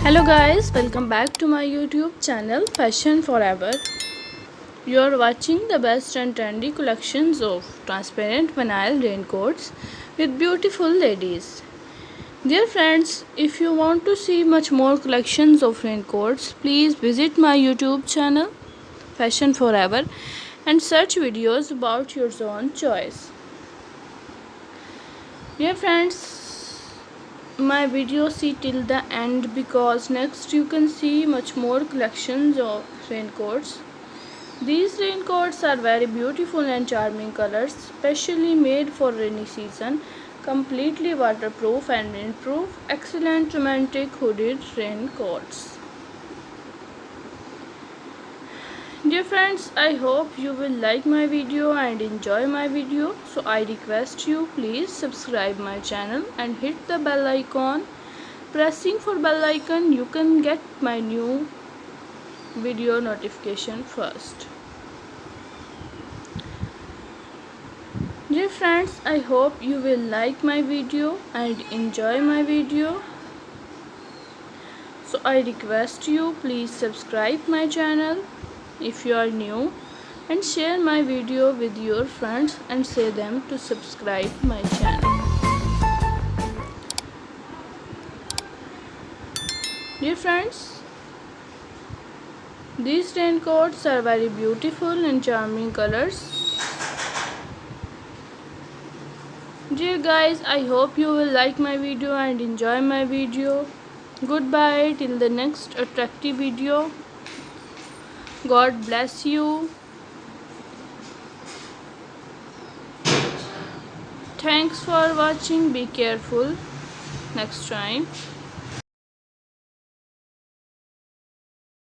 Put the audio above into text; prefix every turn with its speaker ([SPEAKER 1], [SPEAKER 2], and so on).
[SPEAKER 1] Hello guys, welcome back to my YouTube channel Fashion Forever. You are watching the best and trendy collections of transparent vinyl raincoats with beautiful ladies. Dear friends, if you want to see much more collections of raincoats, please visit my YouTube channel Fashion Forever and search videos about your own choice. Dear friends, my video see till the end because next you can see much more collections of raincoats. These raincoats are very beautiful and charming colors, specially made for rainy season, completely waterproof and windproof, excellent romantic hooded raincoats. Dear friends, I hope you will like my video and enjoy my video. So I request you please subscribe my channel and hit the bell icon. Pressing for bell icon you can get my new video notification first. Dear friends, I hope you will like my video and enjoy my video. So I request you please subscribe my channel if you are new and share my video with your friends and say them to subscribe my channel. Dear friends, these raincoats are very beautiful and charming colors. Dear guys, I hope you will like my video and enjoy my video. Goodbye till the next attractive video. God bless you. Thanks for watching. Be careful next time.